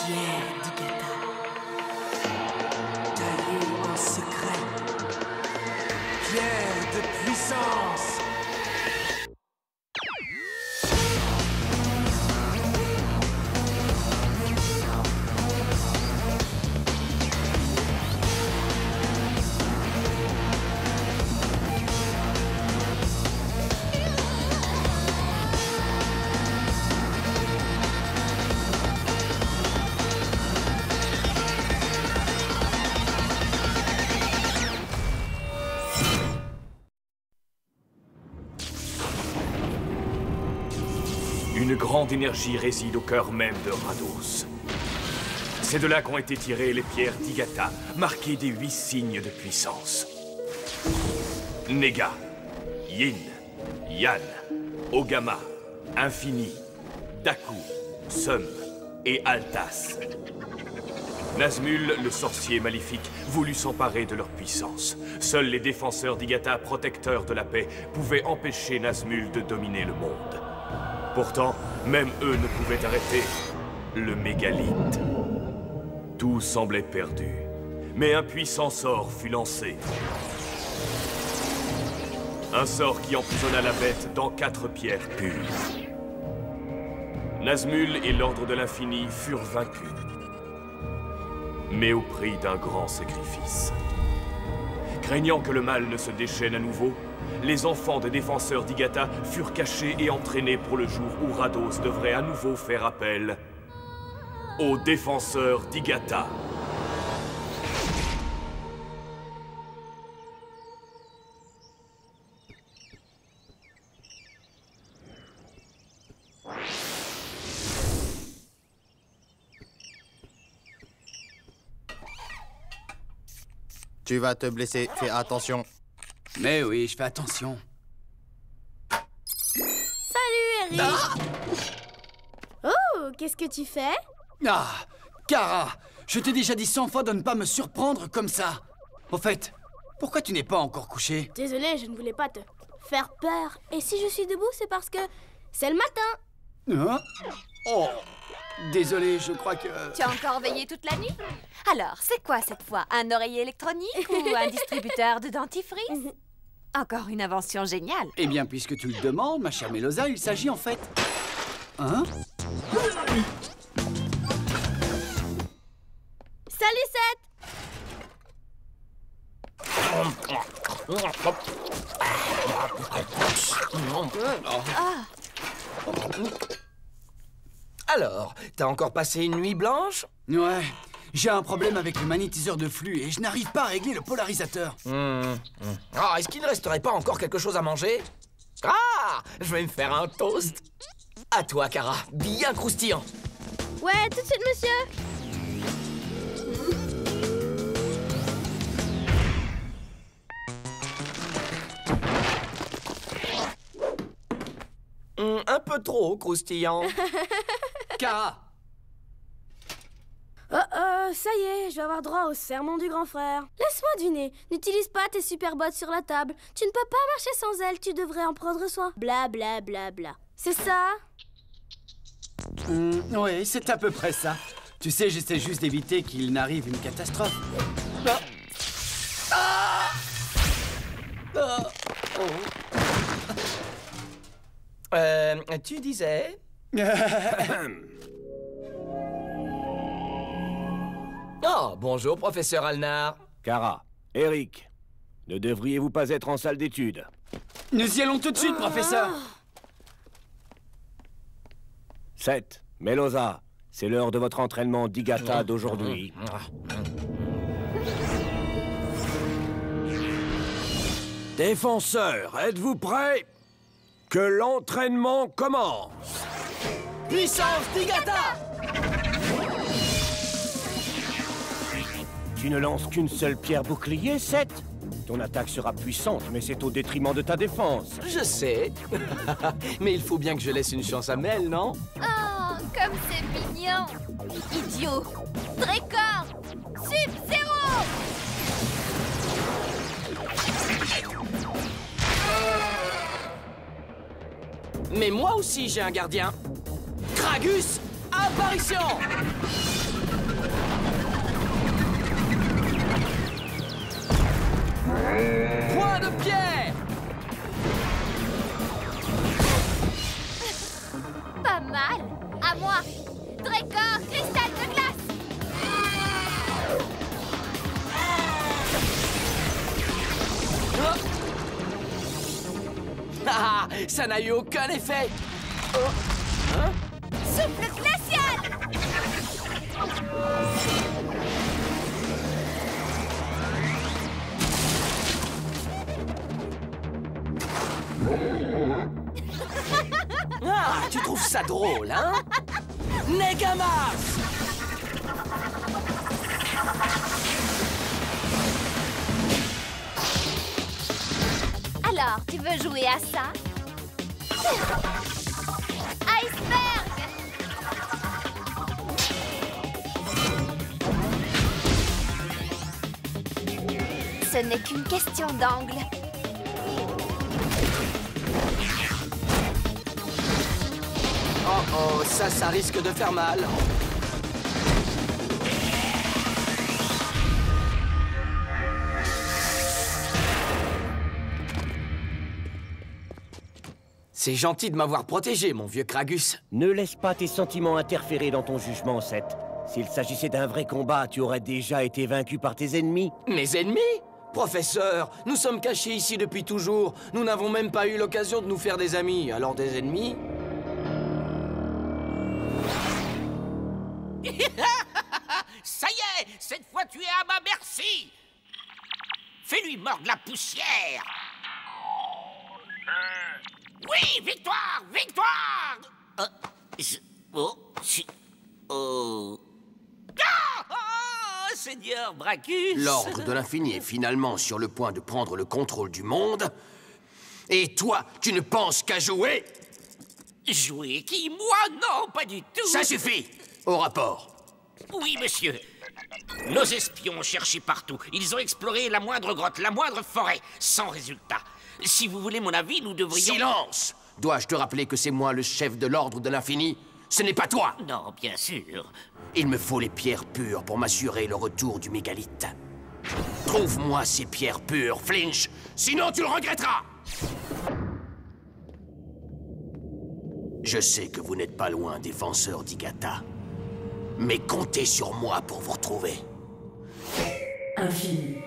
Pierre Digata, taillée en secret. Pierre de puissance. Une grande énergie réside au cœur même de Rados. C'est de là qu'ont été tirées les pierres Digata, marquées des 8 signes de puissance. Nega, Yin, Yan, Ogama, Infini, Daku, Sum et Altas. Nazmul, le sorcier maléfique, voulut s'emparer de leur puissance. Seuls les défenseurs Digata, protecteurs de la paix, pouvaient empêcher Nazmul de dominer le monde. Pourtant, même eux ne pouvaient arrêter le mégalithe. Tout semblait perdu, mais un puissant sort fut lancé. Un sort qui emprisonna la bête dans 4 pierres pures. Nazmul et l'Ordre de l'Infini furent vaincus, mais au prix d'un grand sacrifice. Craignant que le mal ne se déchaîne à nouveau, les enfants des défenseurs Digata furent cachés et entraînés pour le jour où Rados devrait à nouveau faire appel aux défenseurs Digata. Tu vas te blesser, fais attention. Mais oui, je fais attention. Salut, Eric. Oh, qu'est-ce que tu fais? Ah, Kara, je t'ai déjà dit 100 fois de ne pas me surprendre comme ça. Au fait, pourquoi tu n'es pas encore couché? Désolée, je ne voulais pas te faire peur. Et si je suis debout, c'est parce que c'est le matin. Hein? Oh, désolé, je crois que... Tu as encore veillé toute la nuit? Alors, c'est quoi cette fois? Un oreiller électronique ou un distributeur de dentifrice? Encore une invention géniale. Eh bien, puisque tu le demandes, ma chère Mélosa, il s'agit en fait... Hein? Salut, Seth. Alors, t'as encore passé une nuit blanche? Ouais, j'ai un problème avec le magnétiseur de flux et je n'arrive pas à régler le polarisateur. Ah, est-ce qu'il ne resterait pas encore quelque chose à manger? Ah, je vais me faire un toast. À toi, Kara, bien croustillant. Ouais, tout de suite, monsieur. Un peu trop croustillant. Kara! Ça y est, je vais avoir droit au sermon du grand frère. Laisse-moi deviner, n'utilise pas tes super bottes sur la table. Tu ne peux pas marcher sans elles, tu devrais en prendre soin. Bla bla bla bla. C'est ça? Oui, c'est à peu près ça. Tu sais, j'essaie juste d'éviter qu'il n'arrive une catastrophe. Tu disais? Oh, bonjour, professeur Alnar. Kara, Eric, ne devriez-vous pas être en salle d'études? Nous y allons tout de suite, professeur. Seth, Mélosa, c'est l'heure de votre entraînement Digata d'aujourd'hui. Défenseurs, êtes-vous prêts? Que l'entraînement commence! Puissance Digata! Tu ne lances qu'une seule pierre bouclier, Seth? Ton attaque sera puissante, mais c'est au détriment de ta défense. Je sais. Mais il faut bien que je laisse une chance à Mel, non? Oh, comme c'est mignon. Idiot. Drécor. Sub-Zéro. Mais moi aussi, j'ai un gardien. Kragus, apparition! Point de pierre! Pas mal. À moi. Drakor, cristal de glace. Ah, ça n'a eu aucun effet! Souffle glacial. Ah, tu trouves ça drôle, hein? Negamas! Alors, tu veux jouer à ça? Iceberg! Ce n'est qu'une question d'angle. Oh, ça risque de faire mal. C'est gentil de m'avoir protégé, mon vieux Kragus. Ne laisse pas tes sentiments interférer dans ton jugement, Seth. S'il s'agissait d'un vrai combat, tu aurais déjà été vaincu par tes ennemis. Mes ennemis? Professeur, nous sommes cachés ici depuis toujours. Nous n'avons même pas eu l'occasion de nous faire des amis. Alors des ennemis? Ça y est, cette fois tu es à ma merci. Fais-lui mordre la poussière. Oui, victoire, victoire. Seigneur Brachus. L'Ordre de l'Infini est finalement sur le point de prendre le contrôle du monde. Et toi, tu ne penses qu'à jouer? Jouer qui? Moi? Non, pas du tout. Ça suffit! Au rapport. Oui, monsieur. Nos espions ont cherché partout. Ils ont exploré la moindre grotte, la moindre forêt, sans résultat. Si vous voulez mon avis, nous devrions... Silence! Dois-je te rappeler que c'est moi le chef de l'Ordre de l'Infini? Ce n'est pas toi! Non, bien sûr. Il me faut les pierres pures pour m'assurer le retour du mégalithe. Trouve-moi ces pierres pures, Flinch, sinon tu le regretteras! Je sais que vous n'êtes pas loin, défenseur d'Igata. Mais comptez sur moi pour vous retrouver. Infini.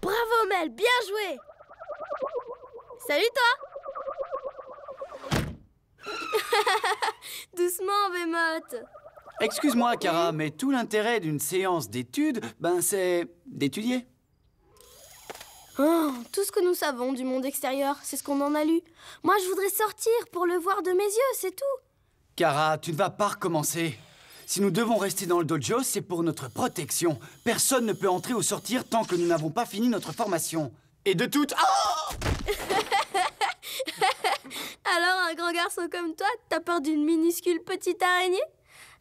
Bravo Mel, bien joué. Salut toi. Doucement, Bémote. Excuse-moi, Kara, mais tout l'intérêt d'une séance d'études, c'est d'étudier. Oh, tout ce que nous savons du monde extérieur, c'est ce qu'on en a lu. Moi, je voudrais sortir pour le voir de mes yeux, c'est tout. Kara, tu ne vas pas recommencer. Si nous devons rester dans le dojo, c'est pour notre protection. Personne ne peut entrer ou sortir tant que nous n'avons pas fini notre formation. Et de toute... Oh! Alors, un grand garçon comme toi, t'as peur d'une minuscule petite araignée?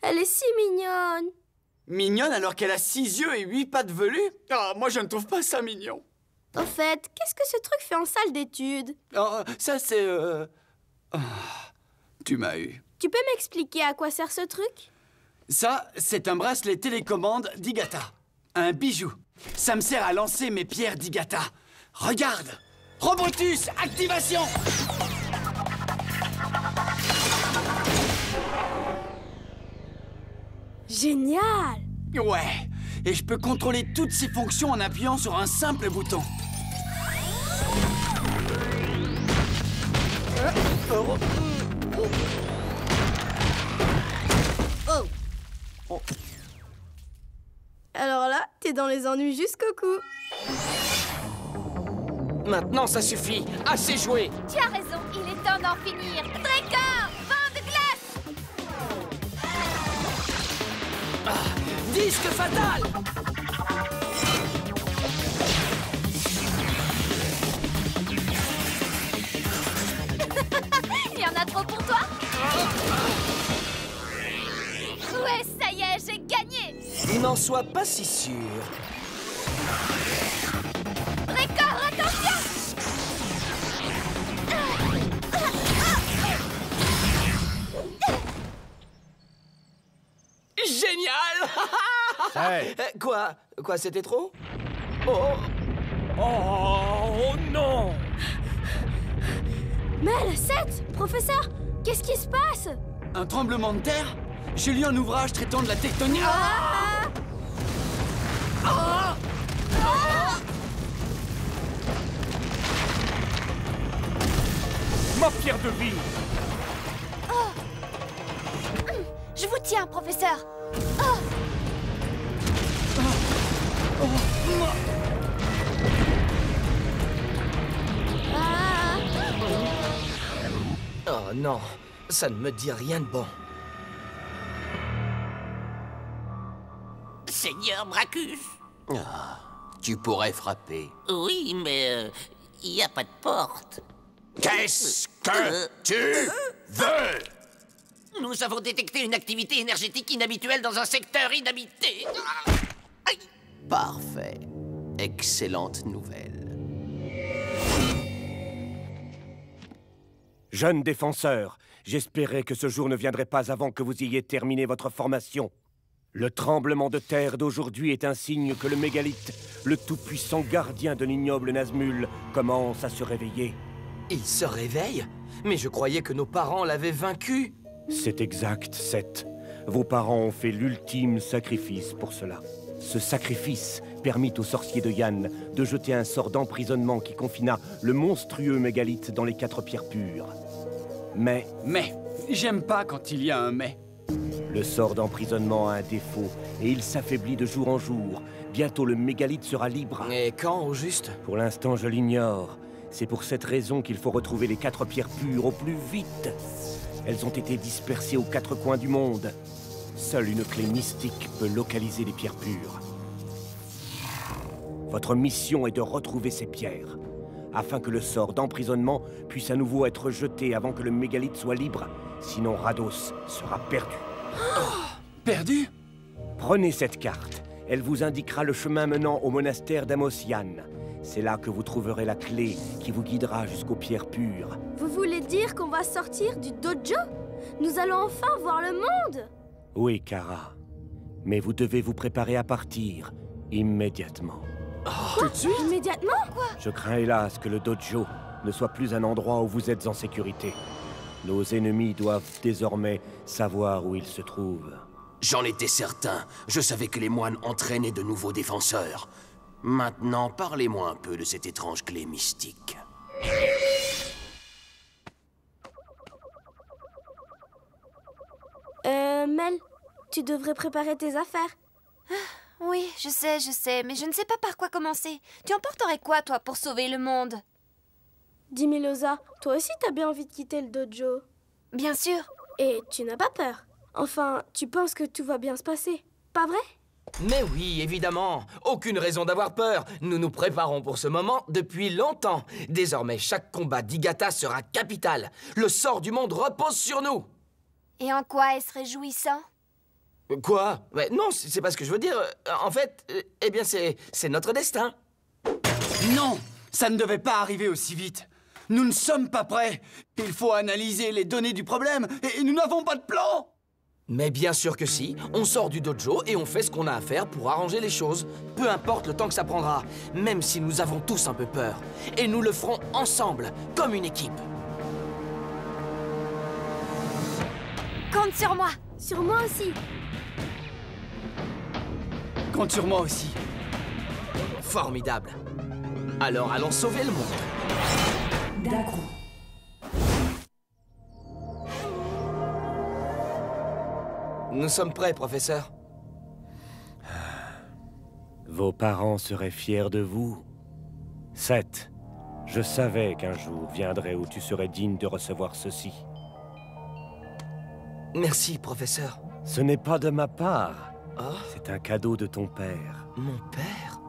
Elle est si mignonne. Mignonne alors qu'elle a 6 yeux et 8 pattes velues? Ah, moi je ne trouve pas ça mignon. Au fait, qu'est-ce que ce truc fait en salle d'études? Oh, ça c'est... Oh, tu m'as eu. Tu peux m'expliquer à quoi sert ce truc? Ça, c'est un bracelet télécommande d'Igata. Un bijou. Ça me sert à lancer mes pierres d'Igata. Regarde! Robotus, activation! Génial! Ouais, et je peux contrôler toutes ces fonctions en appuyant sur un simple bouton. Oh. Alors là, t'es dans les ennuis jusqu'au cou. Maintenant, ça suffit. Assez joué. Tu as raison, il est temps d'en finir. Drakor, vent de glace. Disque fatal! Il y en a trop pour toi? Ouais, ça y est, j'ai gagné. N'en sois pas si sûr. Drakor, attention! Génial! Quoi, c'était trop? Oh! Oh non! Mel, Seth, professeur, qu'est-ce qui se passe? Un tremblement de terre? J'ai lu un ouvrage traitant de la tectonique. Ma pierre de vie! Je vous tiens, professeur. Oh non, ça ne me dit rien de bon. Seigneur Bracus. Tu pourrais frapper. Oui, mais il n'y a pas de porte. Qu'est-ce que tu veux? Nous avons détecté une activité énergétique inhabituelle dans un secteur inhabité. Aïe. Parfait. Excellente nouvelle. Jeunes défenseurs, j'espérais que ce jour ne viendrait pas avant que vous ayez terminé votre formation. Le tremblement de terre d'aujourd'hui est un signe que le mégalithe, le tout-puissant gardien de l'ignoble Nazmul, commence à se réveiller. Il se réveille? Mais je croyais que nos parents l'avaient vaincu. C'est exact, Seth. Vos parents ont fait l'ultime sacrifice pour cela. Ce sacrifice permit au sorcier de Yann de jeter un sort d'emprisonnement qui confina le monstrueux mégalithe dans les 4 pierres pures. Mais J'aime pas quand il y a un mais. le sort d'emprisonnement a un défaut et il s'affaiblit de jour en jour. Bientôt le mégalithe sera libre. Et quand, au juste? Pour l'instant, je l'ignore. C'est pour cette raison qu'il faut retrouver les 4 pierres pures au plus vite. Elles ont été dispersées aux 4 coins du monde. Seule une clé mystique peut localiser les pierres pures. Votre mission est de retrouver ces pierres, afin que le sort d'emprisonnement puisse à nouveau être jeté avant que le mégalithe soit libre. Sinon, Rados sera perdu. Perdu? Prenez cette carte. Elle vous indiquera le chemin menant au monastère d'Amosian. C'est là que vous trouverez la clé qui vous guidera jusqu'aux pierres pures. Vous voulez dire qu'on va sortir du dojo? Nous allons enfin voir le monde? Oui, Kara. Mais vous devez vous préparer à partir immédiatement. Tout de suite? Immédiatement? Je crains hélas que le dojo ne soit plus un endroit où vous êtes en sécurité. Nos ennemis doivent désormais savoir où ils se trouvent. J'en étais certain. Je savais que les moines entraînaient de nouveaux défenseurs. Maintenant, parlez-moi un peu de cette étrange clé mystique. Mel, tu devrais préparer tes affaires. Oui, je sais, mais je ne sais pas par quoi commencer. Tu emporterais quoi, toi, pour sauver le monde? Dis Melosa, toi aussi t'as bien envie de quitter le dojo. Bien sûr. Et tu n'as pas peur. Enfin, tu penses que tout va bien se passer, pas vrai? Mais oui, évidemment. Aucune raison d'avoir peur. Nous nous préparons pour ce moment depuis longtemps. Désormais, chaque combat d'Igata sera capital. Le sort du monde repose sur nous. Et en quoi est-ce réjouissant? Quoi? Ouais, non, c'est pas ce que je veux dire. En fait, eh bien, c'est notre destin. Non! Ça ne devait pas arriver aussi vite. Nous ne sommes pas prêts. Il faut analyser les données du problème et nous n'avons pas de plan. Mais bien sûr que si. On sort du dojo et on fait ce qu'on a à faire pour arranger les choses. Peu importe le temps que ça prendra, même si nous avons tous un peu peur. Et nous le ferons ensemble, comme une équipe. Compte sur moi. Sur moi aussi. Compte sur moi aussi. Formidable. Alors allons sauver le monde. Daku. Nous sommes prêts, professeur. Vos parents seraient fiers de vous. Seth, je savais qu'un jour viendrait où tu serais digne de recevoir ceci. Merci, professeur. Ce n'est pas de ma part. Oh, C'est un cadeau de ton père. mon père?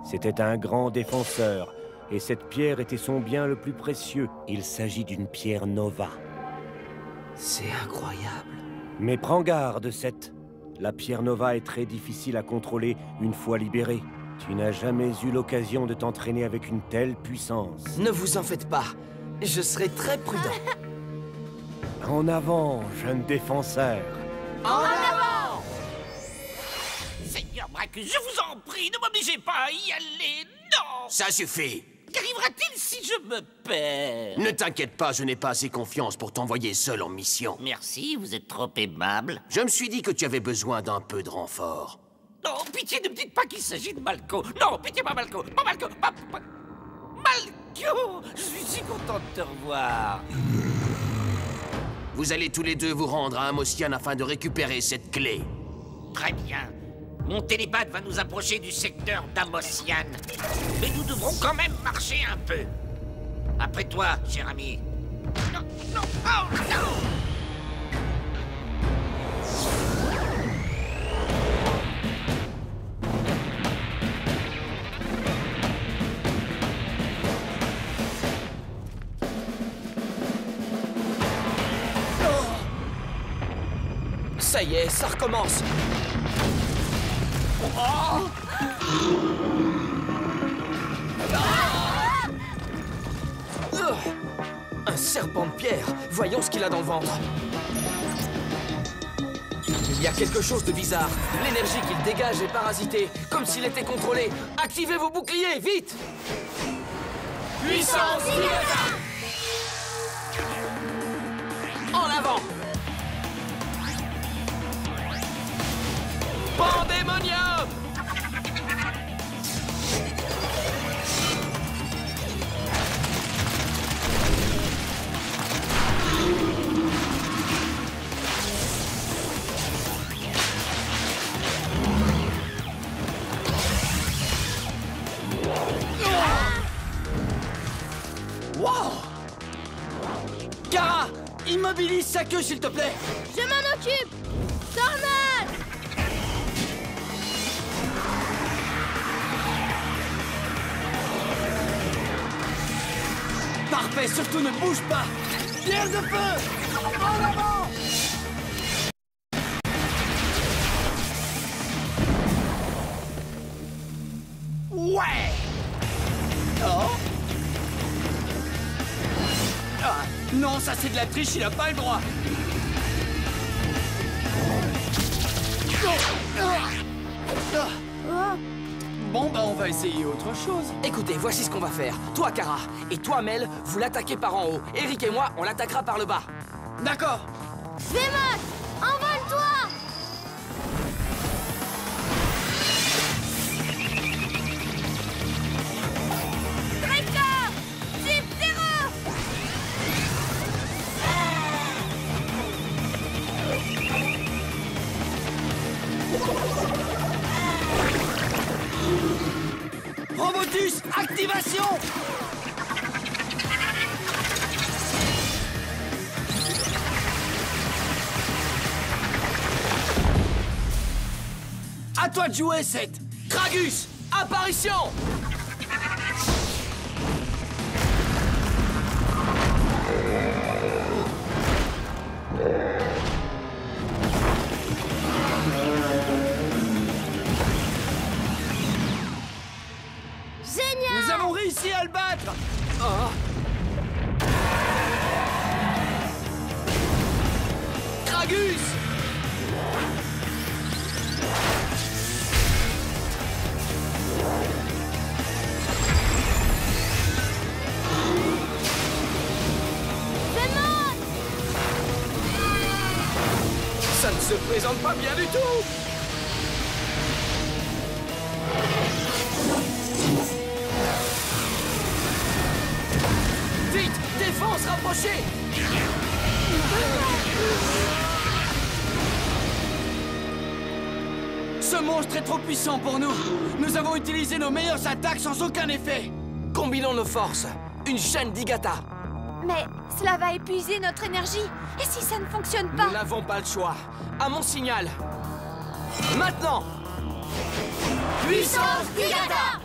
C'était un grand défenseur, et cette pierre était son bien le plus précieux. Il s'agit d'une pierre Nova. C'est incroyable. Mais prends garde, Seth. La pierre Nova est très difficile à contrôler une fois libérée. Tu n'as jamais eu l'occasion de t'entraîner avec une telle puissance. Ne vous en faites pas. Je serai très prudent. En avant, jeune défenseur. En avant! Seigneur Dacus, je vous en prie, ne m'obligez pas à y aller, non! Ça suffit. Qu'arrivera-t-il si je me perds? Ne t'inquiète pas, je n'ai pas assez confiance pour t'envoyer seul en mission. Merci, vous êtes trop aimable. Je me suis dit que tu avais besoin d'un peu de renfort. Non, pitié, ne me dites pas qu'il s'agit de Malko. Non, pitié, pas Malko, pas Malko, pas... Malko! Je suis si content de te revoir. Vous allez tous les deux vous rendre à Amosian afin de récupérer cette clé. Très bien. Mon télépathe va nous approcher du secteur d'Amosian. Mais nous devrons quand même marcher un peu. Après toi, cher ami. Non, non, oh, non! Ça y est, ça recommence. Oh! Un serpent de pierre. Voyons ce qu'il a dans le ventre. Il y a quelque chose de bizarre. L'énergie qu'il dégage est parasitée, comme s'il était contrôlé. Activez vos boucliers, vite! Puissance Digata! En avant! Pandémonium! Wow! Kara, immobilise sa queue, s'il te plaît! Je m'en occupe! Tornade! Parfait, surtout ne bouge pas! Pierre de feu! En avant! Ouais! Oh! Ah, non, ça c'est de la triche, il a pas le droit! Bon, bah on va essayer autre chose. Écoutez, voici ce qu'on va faire. Toi, Kara, et toi, Mel, vous l'attaquez par en haut. Eric et moi, on l'attaquera par le bas. D'accord. Vémoc, envole-toi! Tricor! Sub-Zero! Robotus, activation! À toi de jouer, Seth! Kragus, apparition! Génial! Nous avons réussi à le battre! Kragus! Vémoc! Ça ne se présente pas bien du tout! Vite! Défense rapprochée! Ce monstre est trop puissant pour nous! Nous avons utilisé nos meilleures attaques sans aucun effet! Combinons nos forces. Une chaîne d'Igata. Mais cela va épuiser notre énergie. Et si ça ne fonctionne pas? Nous n'avons pas le choix. À mon signal. Maintenant! Puissance Digata!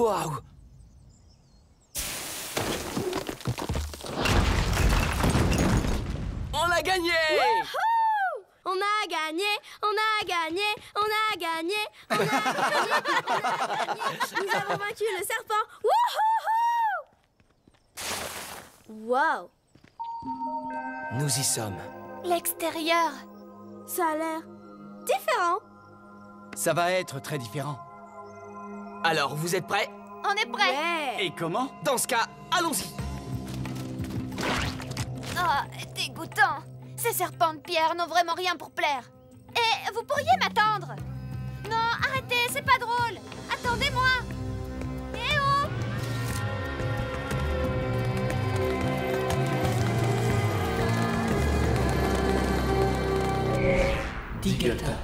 Waouh! On a gagné! Wouhou! On a gagné, on a gagné, on a gagné, on a gagné, on a gagné. Nous avons vaincu le serpent. Wouhou! Waouh! Nous y sommes. L'extérieur. Ça a l'air différent. Ça va être très différent. Alors, vous êtes prêts? On est prêts. Ouais. Et comment? Dans ce cas, allons-y! Oh, dégoûtant. Ces serpents de pierre n'ont vraiment rien pour plaire. Et vous pourriez m'attendre? Non, arrêtez, c'est pas drôle. Attendez-moi. Eh oh! Digota.